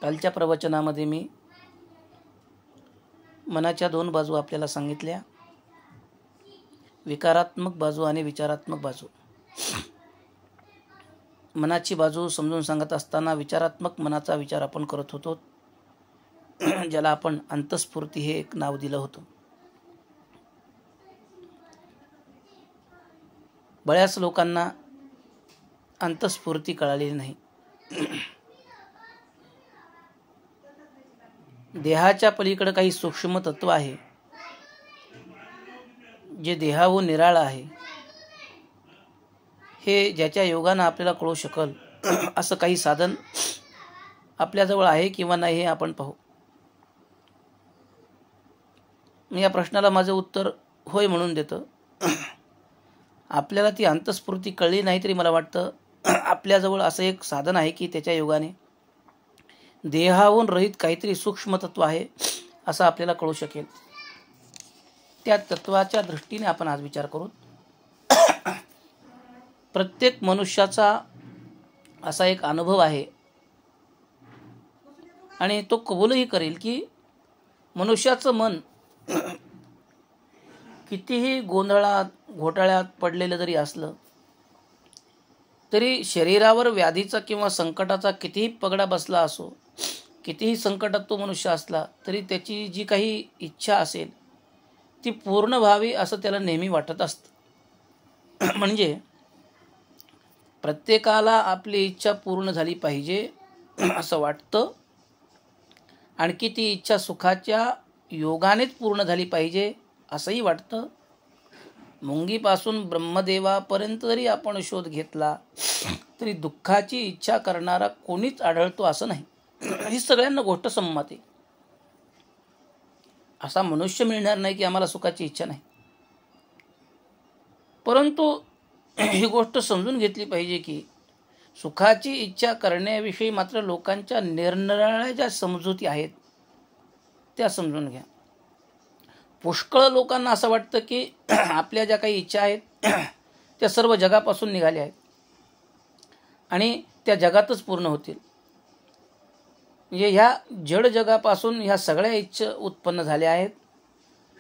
कालच्या प्रवचनामध्ये मी मनाच्या दोन बाजू आपल्याला सांगितल्या, विकारात्मक बाजू आणि विचारात्मक बाजू. मनाची बाजू समजून सांगत असताना विचारात्मक मनाचा विचार आपण करत होतो, ज्याला आपण अंतस्फूर्ती हे एक नाव दिलं होतं. बऱ्याच लोकांना अंतस्फूर्ती कळालेली नाही. देहाच्या पलीकडे काही सूक्ष्म तत्व आहे, जे देहाहून निराळं आहे. हे ज्याच्या योगानं आपल्याला कळू शकल असं काही साधन आपल्याजवळ आहे किंवा नाही हे आपण पाहू. मी या प्रश्नाला माझं उत्तर होय म्हणून देतो. आपल्याला ती अंतस्फूर्ती कळली नाही तरी मला वाटतं आपल्याजवळ असं एक साधन आहे की त्याच्या योगाने देहाहून रहित काहीतरी सूक्ष्म तत्व आहे असं आपल्याला कळू शकेल. त्या तत्वाच्या दृष्टीने आपण आज विचार करू. प्रत्येक मनुष्याचा असा एक अनुभव आहे आणि तो कबूलही करेल की मनुष्याचं मन कितीही गोंधळात घोटाळ्यात पडलेलं जरी असलं तरी शरीरावर व्याधीचा किंवा संकटाचा कितीही पगडा बसला असो, कितीही संकटात तो मनुष्य असला तरी त्याची जी काही इच्छा असेल ती पूर्ण व्हावी असं त्याला नेहमी वाटत असतं. म्हणजे प्रत्येकाला आपली इच्छा पूर्ण झाली पाहिजे असं वाटतं. आणखी ती इच्छा सुखाच्या योगानेच पूर्ण झाली पाहिजे असंही वाटतं. मुंगीपासून ब्रह्मदेवापर्यंत जरी आपण शोध घेतला तरी दुःखाची इच्छा करणारा कोणीच आढळतो असं नाही. ही सगळ्यांना गोष्ट संमत आहे. असा मनुष्य मिळणार नाही की आम्हाला सुखाची इच्छा नाही. परंतु ही गोष्ट समजून घेतली पाहिजे की सुखाची इच्छा करण्याविषयी मात्र लोकांच्या निरनिराळ्या ज्या समजुती आहेत त्या समजून घ्या. पुष्कळ लोकांना असं वाटतं की आपल्या ज्या काही इच्छा आहेत त्या सर्व जगापासून निघाल्या आहेत आणि त्या जगातच पूर्ण होतील. म्हणजे ह्या जड जगापासून ह्या सगळ्या इच्छा उत्पन्न झाल्या आहेत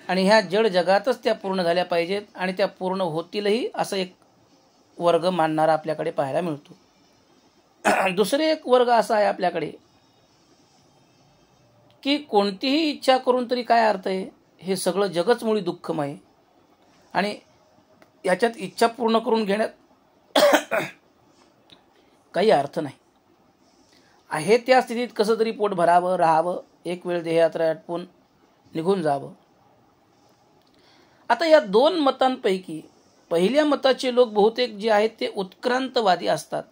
आणि ह्या जड जगातच त्या पूर्ण झाल्या पाहिजेत आणि त्या पूर्ण होतीलही असं एक वर्ग मानणारा आपल्याकडे पाहायला मिळतो. दुसरे एक वर्ग असा आहे आपल्याकडे की कोणतीही इच्छा करून तरी काय अर्थ आहे, हे सगळं जगच मुळी दुःखमय आणि याच्यात इच्छा पूर्ण करून घेण्यात काही अर्थ नाही. आहे त्या स्थितीत कसं तरी पोट भरावं, राहावं, एक वेळ देहयात्रा आटपून निघून जावं. आता या दोन मतांपैकी पहिल्या मताचे लोक बहुतेक जे आहेत ते उत्क्रांतवादी असतात.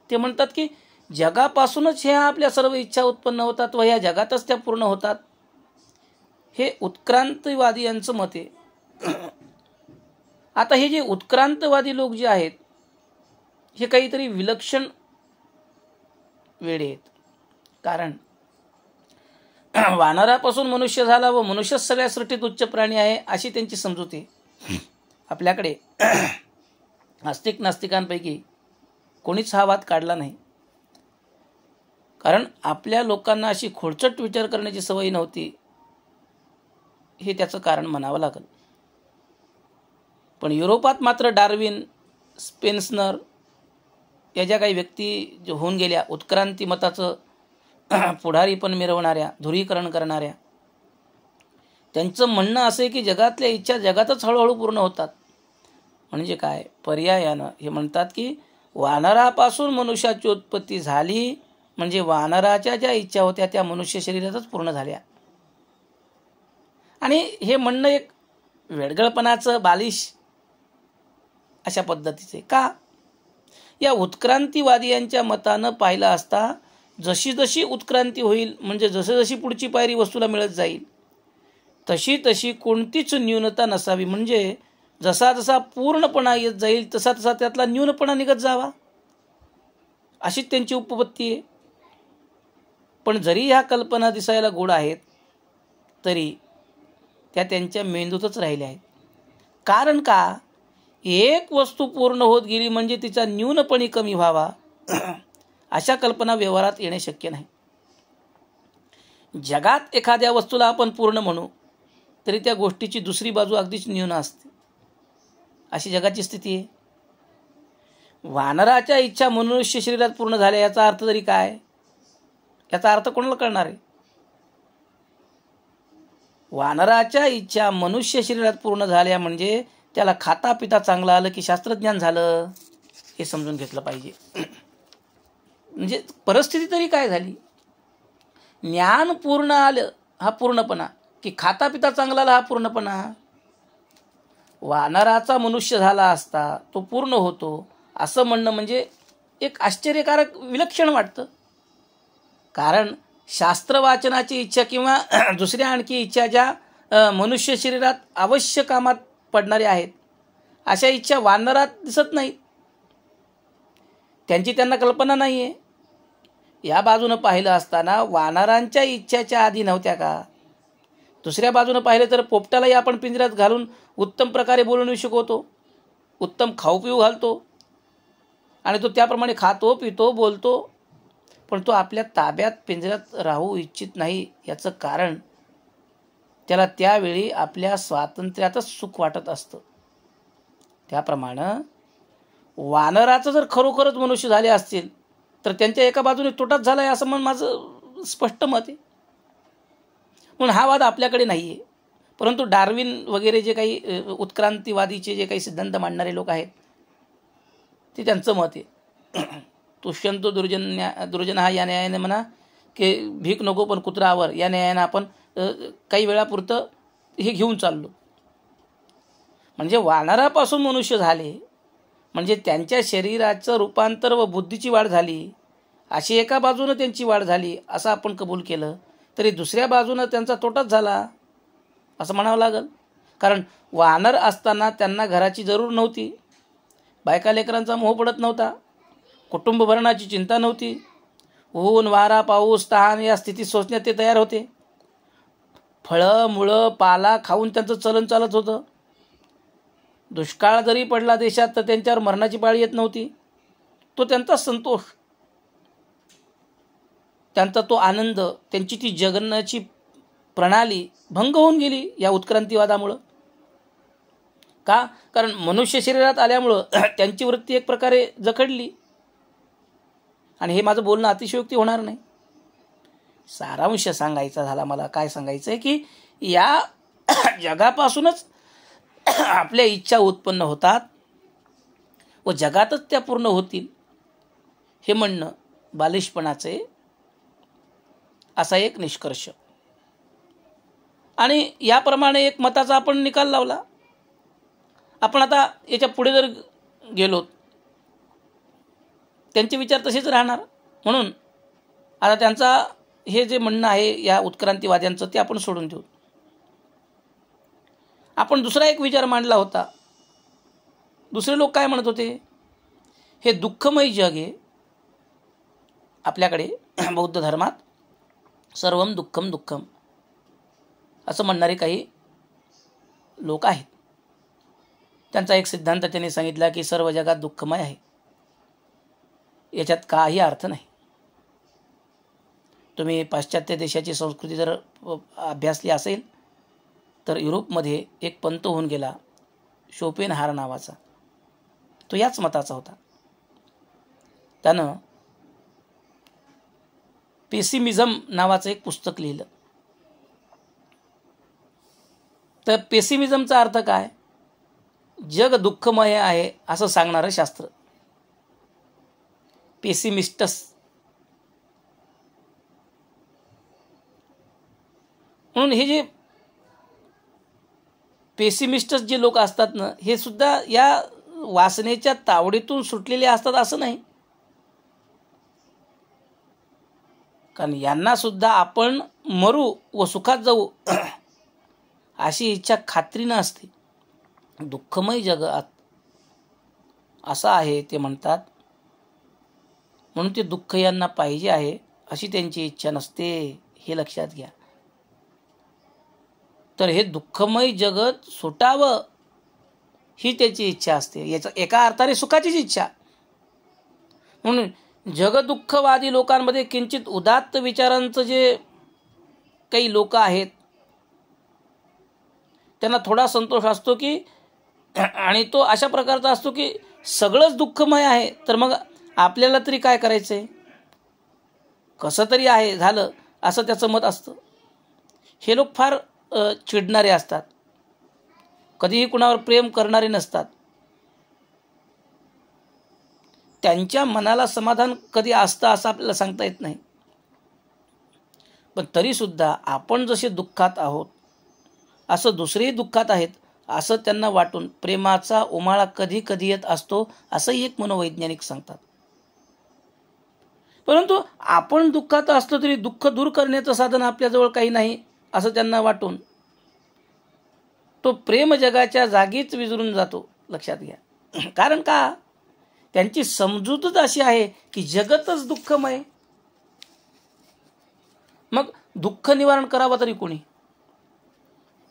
ते म्हणतात की जगापासूनच ह्या आपल्या सर्व इच्छा उत्पन्न होतात व ह्या जगातच त्या पूर्ण होतात. हे उत्क्रांतवादी यांचं मत आहे. आता हे जे उत्क्रांतवादी लोक जे आहेत हे काहीतरी विलक्षण वेडे आहेत. कारण वानरापासून मनुष्य झाला व मनुष्यच सगळ्या सृष्टीत उच्च प्राणी आहे अशी त्यांची समजूत आहे. आपल्याकडे आस्तिक नास्तिकांपैकी कोणीच हा वाद काढला नाही. कारण आपल्या लोकांना अशी खोडचट विचार करण्याची सवय नव्हती, हे त्याचं कारण म्हणावं लागेल. पण युरोपात मात्र डार्विन, स्पेन्सर या ज्या काही व्यक्ती जो होऊन गेल्या उत्क्रांती मताचं पुढारीपण मिरवणाऱ्या, धुरीकरण करणाऱ्या, त्यांचं म्हणणं असं आहे की जगातल्या इच्छा जगातच हळूहळू पूर्ण होतात. म्हणजे काय, पर्यायानं हे म्हणतात की वानरापासून मनुष्याची उत्पत्ती झाली म्हणजे वानराच्या ज्या इच्छा होत्या त्या मनुष्य शरीरातच पूर्ण झाल्या. आणि हे म्हणणं एक वेडगळपणाचं, बालिश अशा पद्धतीचे. का, या उत्क्रांतीवादी यांच्या मतानं पाहिलं असता जशी जशी उत्क्रांती होईल म्हणजे जशी पुढची पायरी वस्तूला मिळत जाईल तशी तशी कोणतीच न्यूनता नसावी. म्हणजे जसा जसा पूर्णपणा येत जाईल तसा तसा त्यातला न्यूनपणा निघत जावा अशी त्यांची उपपत्ती आहे. पण जरी ह्या कल्पना दिसायला गोड आहेत तरी त्या त्यांच्या मेंदूतच राहिल्या आहेत. कारण का, एक वस्तू पूर्ण होत गेली म्हणजे तिचा न्यूनपणी कमी व्हावा अशा कल्पना व्यवहारात येणे शक्य नाही. जगात एखाद्या वस्तूला आपण पूर्ण म्हणू तरी त्या गोष्टीची दुसरी बाजू अगदीच न्यून असते, अशी जगाची स्थिती आहे. वानराच्या इच्छा मनुष्य शरीरात पूर्ण झाल्या याचा अर्थ तरी काय? याचा अर्थ कोणाला कळणार आहे? वानराच्या इच्छा मनुष्य शरीरात पूर्ण झाल्या म्हणजे त्याला खाता पिता चांगलं आलं की शास्त्रज्ञान झालं, हे समजून घेतलं पाहिजे. म्हणजे परिस्थिती तरी काय झाली? ज्ञान पूर्ण आलं हा पूर्णपणा, की खाता पिता चांगला आला हा पूर्णपणा. वानराचा मनुष्य झाला असता तो पूर्ण होतो असं म्हणणं म्हणजे एक आश्चर्यकारक विलक्षण वाटतं. कारण शास्त्र वाचनाची इच्छा किंवा दुसऱ्या आणखी इच्छा ज्या मनुष्य शरीरात अवश्य कामात पडणाऱ्या आहेत अशा इच्छा वानरात दिसत नाहीत. त्यांची त्यांना कल्पना नाही आहे. या बाजूनं पाहिलं असताना वानरांच्या इच्छाच्या आधी नव्हत्या का? दुसऱ्या बाजूनं पाहिलं तर पोपटालाही आपण पिंजऱ्यात घालून उत्तम प्रकारे बोलवून शिकवतो, उत्तम खाऊ पिऊ घालतो आणि तो त्याप्रमाणे खातो पितो बोलतो, पण तो आपल्या ताब्यात पिंजऱ्यात राहू इच्छित नाही. याचं कारण त्याला त्यावेळी आपल्या स्वातंत्र्यातच सुख वाटत असतं. त्याप्रमाणे वानराचं जर खरोखरच मनुष्य झाले असतील तर त्यांच्या एका बाजूने तोटाच झाला आहे असं माझं स्पष्ट मत आहे. म्हणून हा वाद आपल्याकडे नाही आहे. परंतु डार्विन वगैरे जे काही उत्क्रांतीवादीचे जे काही सिद्धांत मांडणारे लोक आहेत ते त्यांचं मत आहे. तुष्यंतो दुर्जन हा या न्यायाने म्हणा की भीक नको पण कुत्रावर या न्यायाने आपण काही वेळापुरतं हे घेऊन चाललो. म्हणजे वानरापासून मनुष्य झाले म्हणजे त्यांच्या शरीराचं रूपांतर व बुद्धीची वाढ झाली, अशी एका बाजूनं त्यांची वाढ झाली असं आपण कबूल केलं तरी दुसऱ्या बाजूनं त्यांचा तोटाच झाला असं म्हणावं लागेल. कारण वानर असताना त्यांना घराची जरूर नव्हती, बायका लेकरांचा मोह पडत नव्हता, कुटुंब भरणाची चिंता नव्हती, ऊन वारा पाऊस तहान या स्थितीत सोसण्यात ते तयार होते. फळं मुळं पाला खाऊन त्यांचं चलन चालत होतं. दुष्काळ जरी पडला देशात तर त्यांच्यावर मरणाची पाळी येत नव्हती. तो त्यांचा संतोष, त्यांचा तो आनंद, त्यांची ती जगण्याची प्रणाली भंग होऊन गेली या उत्क्रांतीवादामुळं. का? कारण मनुष्य शरीरात आल्यामुळं त्यांची वृत्ती एक प्रकारे जखडली. आणि हे माझं बोलणं अतिशयोक्ती होणार नाही. सारांश सांगायचा झाला मला काय सांगायचं आहे की या जगापासूनच आपल्या इच्छा उत्पन्न होतात व जगातच त्या पूर्ण होतील हे म्हणणं बालिशपणाचे असा एक निष्कर्ष. आणि याप्रमाणे एक मताचा आपण निकाल लावला. आपण आता याच्या पुढे जर गेलो त्यांचे विचार तसेच राहणार. म्हणून आता त्यांचा हे जे म्हणणं आहे या उत्क्रांतीवाद्यांचं ते आपण सोडून देऊ. आपण दुसरा एक विचार मांडला होता. दुसरे लोक काय म्हणत होते? हे दुःखमय जग आहे. आपल्याकडे बौद्ध धर्मात सर्वम दुःखम दुःखम असं म्हणणारे काही लोक आहेत. त्यांचा एक सिद्धांत त्यांनी सांगितला की सर्व जगात दुःखमय आहे. याच्यात काही अर्थ नाही. तुम्ही पाश्चात्य देशाची संस्कृती जर अभ्यासली असेल तर युरोपमध्ये एक पंत होऊन गेला शोपेनहार नावाचा, तो याच मताचा होता. त्यानं पेसिमिझम नावाचं एक पुस्तक लिहिलं. तर पेसिमिझमचा अर्थ काय? जग दुःखमय आहे असं सांगणारं शास्त्र. पेसिमिस्टस म्हणून हे जे पेसिमिस्टस जे लोक असतात ना हे सुद्धा या वासनेच्या तावडीतून सुटलेले असतात असं नाही. कारण यांना सुद्धा आपण मरू व सुखात जाऊ अशी इच्छा खात्रीनं असते. दुःखमय जगात असं आहे ते म्हणतात म्हणून ते दुःख यांना पाहिजे आहे अशी त्यांची इच्छा नसते, हे लक्षात घ्या. तर हे दुःखमय जगत सुटावं ही त्याची इच्छा असते. याचा एका अर्थाने सुखाचीच इच्छा. म्हणून जगदुःखवादी लोकांमध्ये किंचित उदात्त विचारांचं जे काही लोक आहेत, त्यांना थोडा संतोष असतो की, आणि तो अशा प्रकारचा असतो की सगळंच दुःखमय आहे, तर मग आपल्याला तरी काय करायचं आहे, कसं तरी आहे झालं, असं त्याचं मत असतं. हे लोक फार चिडणारे असतात, कधीही कुणावर प्रेम करणारे नसतात. त्यांच्या मनाला समाधान कधी असतं असं आपल्याला सांगता येत नाही. पण तरीसुद्धा आपण जसे दुःखात आहोत असं दुसरेही दुःखात आहेत असं त्यांना वाटून प्रेमाचा उमाळा कधी कधी येत असतो, असंही एक मनोवैज्ञानिक सांगतात. परंतु आपण दुःखात असलो तरी दुःख दूर करण्याचं साधन आपल्याजवळ काही नाही असं त्यांना वाटून तो प्रेम जगाच्या जागीच विसरून जातो. लक्षात घ्या. कारण का, त्यांची समजूतच अशी आहे की जगतच दुःखमय. मग दुःख निवारण करावं तरी कोणी?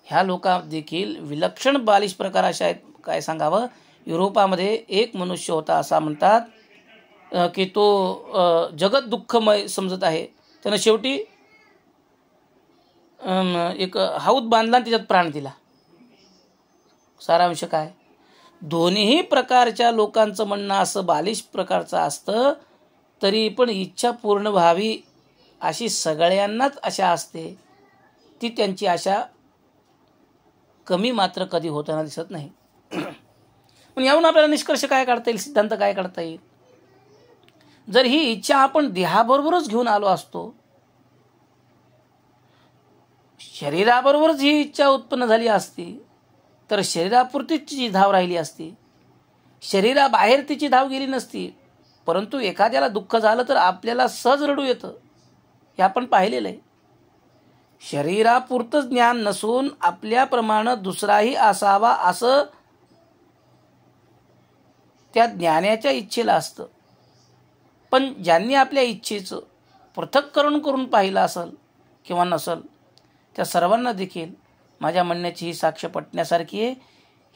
ह्या लोकांत देखील विलक्षण बालिश प्रकार असे आहेत. काय सांगावं, युरोपामध्ये एक मनुष्य होता, असा म्हणतात की तो जगत दुःखमय समजत आहे. त्यानं शेवटी एक हौद बांधला आणि त्याच्यात प्राण दिला. सारांश काय, दोन्ही प्रकारच्या लोकांचं म्हणणं असं बालिश प्रकारचं असतं, तरी पण इच्छा पूर्ण व्हावी अशी सगळ्यांनाच आशा असते. ती त्यांची आशा कमी मात्र कधी होताना दिसत नाही. पण यावरून आपल्याला निष्कर्ष काय काढता येईल, सिद्धांत काय काढता येईल? जर ही इच्छा आपण देहाबरोबरच घेऊन आलो असतो, शरीराबरोबरच ही इच्छा उत्पन्न झाली असती, तर शरीरापुरतीच तिची धाव राहिली असती, शरीराबाहेर तिची धाव गेली नसती. परंतु एखाद्याला दुःख झालं तर आपल्याला सहज रडू येतं, हे आपण पाहिलेलं आहे. शरीरापुरतं ज्ञान नसून आपल्याप्रमाणे दुसराही असावा असं त्या ज्ञानाच्या इच्छेला असतं. पण ज्यांनी आपल्या इच्छेचं पृथक्करण करून पाहिलं असेल किंवा नसेल, त्या सर्वांना देखील माझ्या म्हणण्याची ही साक्ष पटण्यासारखी आहे.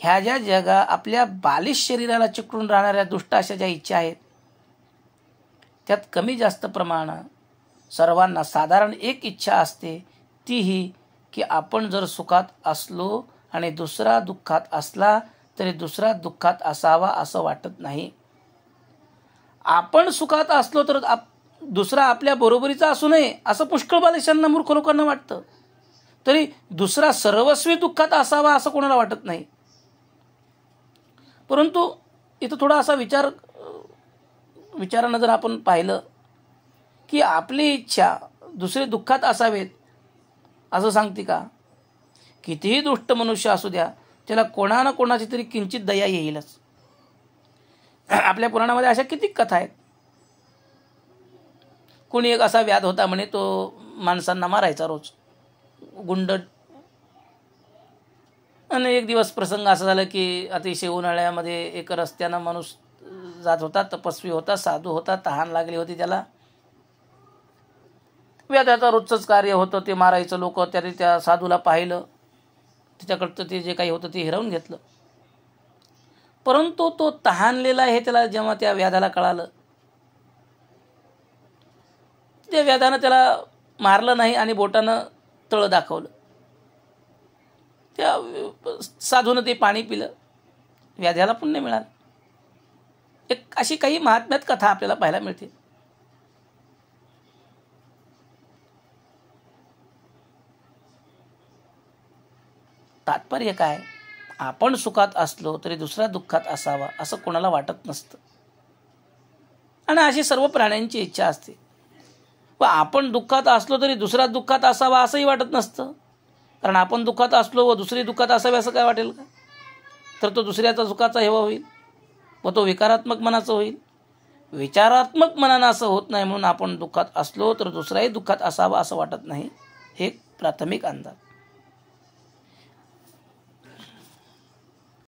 ह्या ज्या आपल्या बालिश शरीराला चिकटून राहणाऱ्या दुष्ट अशा ज्या इच्छा आहेत, त्यात कमी जास्त प्रमाणात सर्वांना साधारण एक इच्छा असते, ती ही की आपण जर सुखात असलो आणि दुसरा दुःखात असला तरी दुसरा दुःखात असावा असं वाटत नाही. आपण सुखात असलो तर दुसरा आपल्या बरोबरीचा असू नये असं पुष्कळ बालिशांना, मूर्ख लोकांना वाटतं. तरी दुसरा सर्वस्वी दुःखात असावा असं कोणाला वाटत नाही. परंतु इथं थोडा असा विचारानं जर आपण पाहिलं की आपली इच्छा दुसरे दुःखात असावेत असं सांगते का? कितीही दुष्ट मनुष्य असू द्या, त्याला कोणा ना कोणाची तरी किंचित दया येईलच. आपल्या पुराणामध्ये अशा किती कथा आहेत. कोणी एक असा व्याध होता म्हणे, तो माणसांना मारायचा रोज, गुंड. आणि एक दिवस प्रसंग असा झाला की अतिशय उन्हाळ्यामध्ये एक रस्त्यानं माणूस जात होता, तपस्वी होता, साधू होता, तहान लागली होती त्याला. व्याधाचं रोजचंच कार्य होतं ते मारायचं. लोक त्याने त्या साधूला पाहिलं, त्याच्याकडचं ते जे काही होतं ते हिरावून घेतलं. परंतु तो तहानलेला हे त्याला जेव्हा त्या व्याधाला कळालं, त्या व्याधानं त्याला मारलं नाही आणि बोटानं तळ दाखवलं. त्या साधूनं ते पाणी पिलं, व्याध्याला पुण्य मिळालं. एक अशी काही महात्म्यात कथा आपल्याला पाहायला मिळते. तात्पर्य काय, आपण सुखात असलो तरी दुसरा दुःखात असावा असं कोणाला वाटत नसतं. आणि अशी सर्व प्राण्यांची इच्छा असते. व आपण दुःखात असलो तरी दुसरा दुःखात असावा असंही वाटत नसतं. कारण आपण दुःखात असलो व दुसरी दुःखात असावे असं काय वाटेल का? तर तो दुसऱ्याचा सुखाचा हेवा होईल व तो विकारात्मक मनाचं होईल. विचारात्मक मनानं असं होत नाही, म्हणून आपण दुःखात असलो तर दुसराही दुःखात असावा असं वाटत नाही. हे प्राथमिक अंदाज.